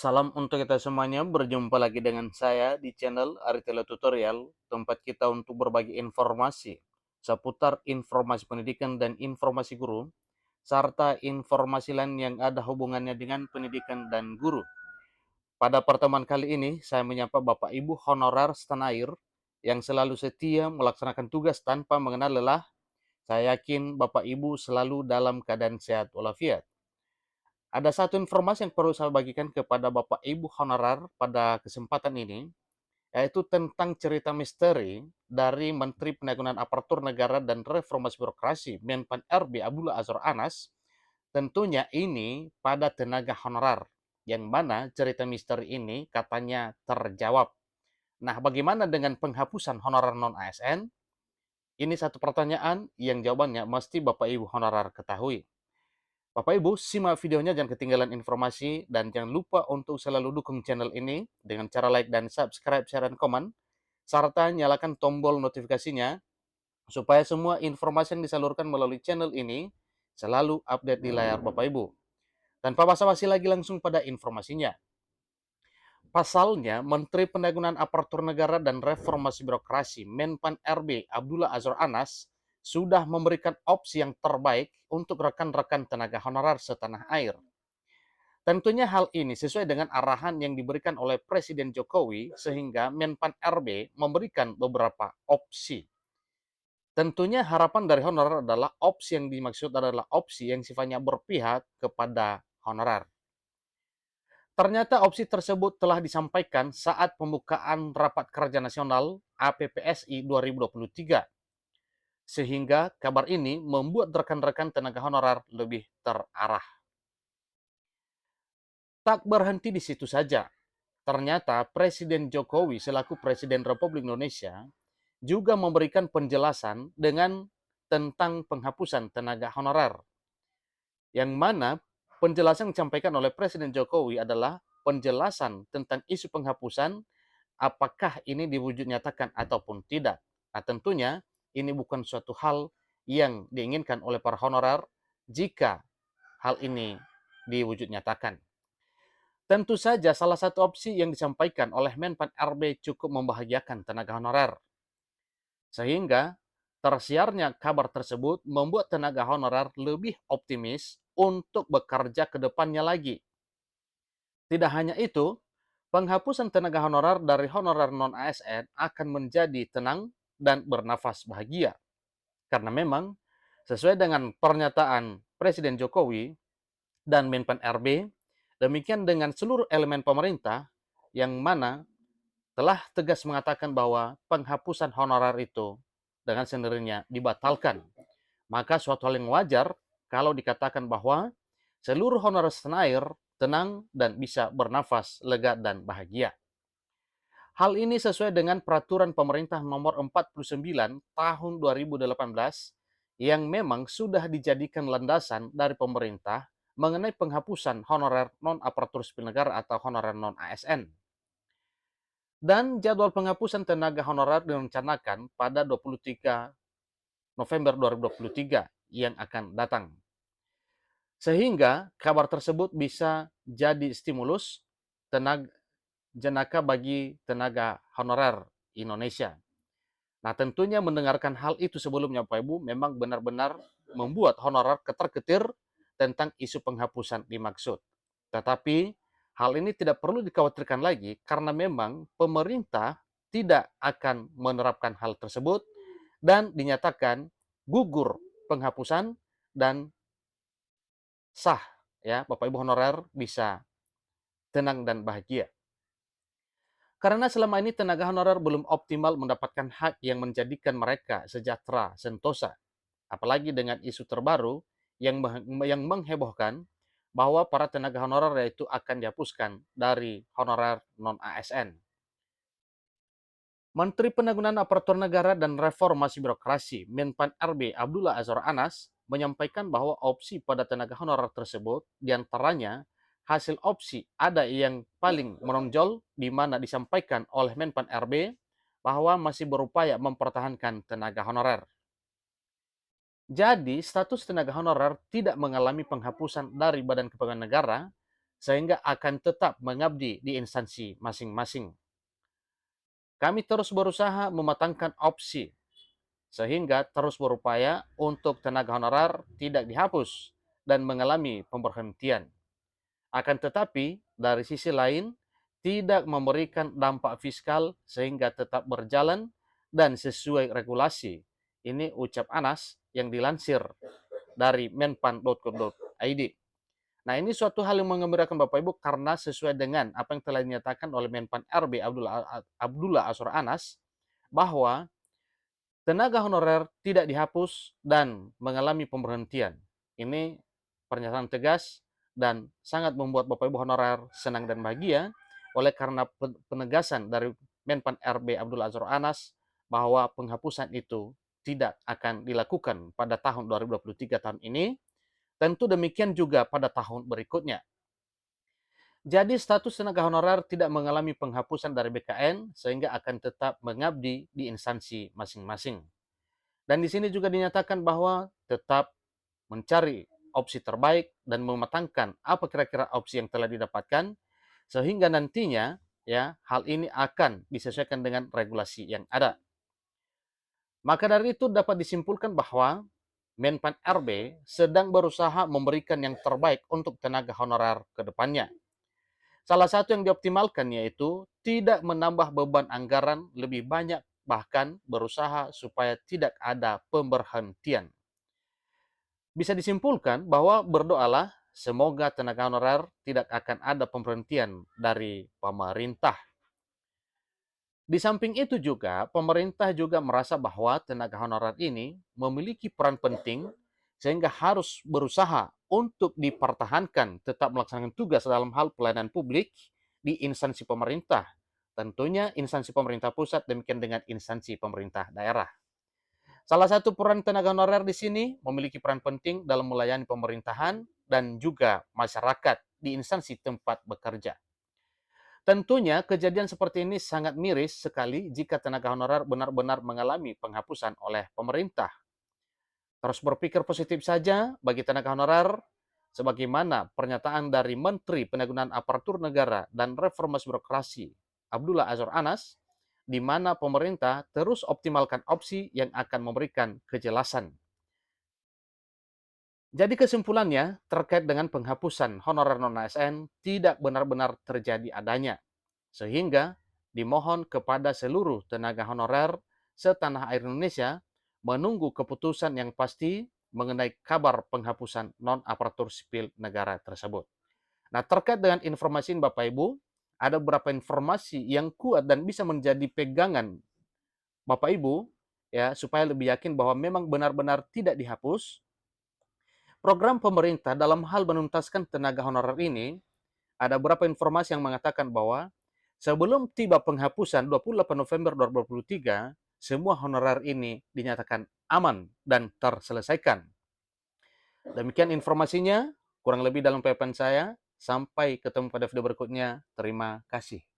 Salam untuk kita semuanya, berjumpa lagi dengan saya di channel Aritelo Tutorial, tempat kita untuk berbagi informasi seputar informasi pendidikan dan informasi guru, serta informasi lain yang ada hubungannya dengan pendidikan dan guru. Pada pertemuan kali ini, saya menyapa Bapak Ibu honorer setanah air yang selalu setia melaksanakan tugas tanpa mengenal lelah. Saya yakin Bapak Ibu selalu dalam keadaan sehat walafiat. Ada satu informasi yang perlu saya bagikan kepada Bapak Ibu honorer pada kesempatan ini, yaitu tentang cerita misteri dari Menteri Penanggulangan Aparatur Negara dan Reformasi Birokrasi Menpan RB Abdullah Azwar Anas. Tentunya ini pada tenaga honorer, yang mana cerita misteri ini katanya terjawab. Nah, bagaimana dengan penghapusan honorer non-ASN? Ini satu pertanyaan yang jawabannya mesti Bapak Ibu honorer ketahui. Bapak Ibu, simak videonya, jangan ketinggalan informasi, dan jangan lupa untuk selalu dukung channel ini dengan cara like dan subscribe, share, dan komen, serta nyalakan tombol notifikasinya supaya semua informasi yang disalurkan melalui channel ini selalu update di layar Bapak Ibu. Tanpa basa-basi lagi, langsung pada informasinya. Pasalnya, Menteri Penanggulangan Aparatur Negara dan Reformasi Birokrasi Menpan RB Abdullah Azwar Anas sudah memberikan opsi yang terbaik untuk rekan-rekan tenaga honorer setanah air. Tentunya hal ini sesuai dengan arahan yang diberikan oleh Presiden Jokowi, sehingga Menpan RB memberikan beberapa opsi. Tentunya harapan dari honorer adalah opsi yang dimaksud adalah opsi yang sifatnya berpihak kepada honorer. Ternyata opsi tersebut telah disampaikan saat pembukaan Rapat Kerja Nasional APPSI 2023, sehingga kabar ini membuat rekan-rekan tenaga honorer lebih terarah. Tak berhenti di situ saja, ternyata Presiden Jokowi selaku Presiden Republik Indonesia juga memberikan penjelasan dengan tentang penghapusan tenaga honorer, yang mana penjelasan yang disampaikan oleh Presiden Jokowi adalah penjelasan tentang isu penghapusan, apakah ini diwujud nyatakan ataupun tidak. Nah, tentunya ini bukan suatu hal yang diinginkan oleh para honorer jika hal ini diwujud nyatakan. Tentu saja salah satu opsi yang disampaikan oleh Menpan RB cukup membahagiakan tenaga honorer. Sehingga tersiarnya kabar tersebut membuat tenaga honorer lebih optimis untuk bekerja ke depannya lagi. Tidak hanya itu, penghapusan tenaga honorer dari honorer non-ASN akan menjadi tenang dan bernafas bahagia. Karena memang sesuai dengan pernyataan Presiden Jokowi dan Menpan RB, demikian dengan seluruh elemen pemerintah yang mana telah tegas mengatakan bahwa penghapusan honorer itu dengan sendirinya dibatalkan. Maka suatu hal yang wajar kalau dikatakan bahwa seluruh honorer setanah air tenang dan bisa bernafas lega dan bahagia. Hal ini sesuai dengan peraturan pemerintah nomor 49 tahun 2018 yang memang sudah dijadikan landasan dari pemerintah mengenai penghapusan honorer non-aparatur sipil negara atau honorer non-ASN. Dan jadwal penghapusan tenaga honorer direncanakan pada 23 November 2023 yang akan datang. Sehingga kabar tersebut bisa jadi stimulus tenaga jenaka bagi tenaga honorer Indonesia. Nah, tentunya mendengarkan hal itu sebelumnya Bapak Ibu memang benar-benar membuat honorer ketar-ketir tentang isu penghapusan dimaksud. Tetapi hal ini tidak perlu dikhawatirkan lagi karena memang pemerintah tidak akan menerapkan hal tersebut dan dinyatakan gugur penghapusan dan sah, ya, Bapak Ibu honorer bisa tenang dan bahagia. Karena selama ini tenaga honorer belum optimal mendapatkan hak yang menjadikan mereka sejahtera, sentosa. Apalagi dengan isu terbaru yang menghebohkan bahwa para tenaga honorer yaitu akan dihapuskan dari honorer non-ASN. Menteri Penanggulangan Aparatur Negara dan Reformasi Birokrasi Menpan RB Abdullah Azwar Anas menyampaikan bahwa opsi pada tenaga honorer tersebut diantaranya hasil opsi ada yang paling menonjol di mana disampaikan oleh Menpan RB bahwa masih berupaya mempertahankan tenaga honorer. Jadi, status tenaga honorer tidak mengalami penghapusan dari Badan Kepegawaian Negara sehingga akan tetap mengabdi di instansi masing-masing. Kami terus berusaha mematangkan opsi sehingga terus berupaya untuk tenaga honorer tidak dihapus dan mengalami pemberhentian. Akan tetapi, dari sisi lain, tidak memberikan dampak fiskal sehingga tetap berjalan dan sesuai regulasi. Ini ucap Anas yang dilansir dari menpan.co.id. Nah, ini suatu hal yang mengembirakan Bapak Ibu karena sesuai dengan apa yang telah dinyatakan oleh Menpan RB Abdullah Azwar Anas bahwa tenaga honorer tidak dihapus dan mengalami pemberhentian. Ini pernyataan tegas dan sangat membuat Bapak Ibu honorer senang dan bahagia oleh karena penegasan dari Menpan RB Abdullah Azwar Anas bahwa penghapusan itu tidak akan dilakukan pada tahun 2023 tahun ini. Tentu demikian juga pada tahun berikutnya. Jadi status tenaga honorer tidak mengalami penghapusan dari BKN sehingga akan tetap mengabdi di instansi masing-masing. Dan di sini juga dinyatakan bahwa tetap mencari opsi terbaik dan mematangkan apa kira-kira opsi yang telah didapatkan sehingga nantinya ya hal ini akan disesuaikan dengan regulasi yang ada. Maka dari itu dapat disimpulkan bahwa Menpan RB sedang berusaha memberikan yang terbaik untuk tenaga honorer ke depannya. Salah satu yang dioptimalkan yaitu tidak menambah beban anggaran lebih banyak, bahkan berusaha supaya tidak ada pemberhentian. Bisa disimpulkan bahwa berdoalah semoga tenaga honorer tidak akan ada pemberhentian dari pemerintah. Di samping itu juga, pemerintah juga merasa bahwa tenaga honorer ini memiliki peran penting sehingga harus berusaha untuk dipertahankan tetap melaksanakan tugas dalam hal pelayanan publik di instansi pemerintah. Tentunya instansi pemerintah pusat demikian dengan instansi pemerintah daerah. Salah satu peran tenaga honorer di sini memiliki peran penting dalam melayani pemerintahan dan juga masyarakat di instansi tempat bekerja. Tentunya kejadian seperti ini sangat miris sekali jika tenaga honorer benar-benar mengalami penghapusan oleh pemerintah. Terus berpikir positif saja bagi tenaga honorer, sebagaimana pernyataan dari Menteri Pendayagunaan Aparatur Negara dan Reformasi Birokrasi Abdullah Azwar Anas, di mana pemerintah terus optimalkan opsi yang akan memberikan kejelasan. Jadi kesimpulannya terkait dengan penghapusan honorer non-ASN tidak benar-benar terjadi adanya. Sehingga dimohon kepada seluruh tenaga honorer setanah air Indonesia menunggu keputusan yang pasti mengenai kabar penghapusan non-aparatur sipil negara tersebut. Nah, terkait dengan informasi ini Bapak Ibu, ada beberapa informasi yang kuat dan bisa menjadi pegangan Bapak Ibu ya supaya lebih yakin bahwa memang benar-benar tidak dihapus. Program pemerintah dalam hal menuntaskan tenaga honorer ini, ada beberapa informasi yang mengatakan bahwa sebelum tiba penghapusan 28 November 2023, semua honorer ini dinyatakan aman dan terselesaikan. Demikian informasinya, kurang lebih dalam PPN saya. Sampai ketemu pada video berikutnya. Terima kasih.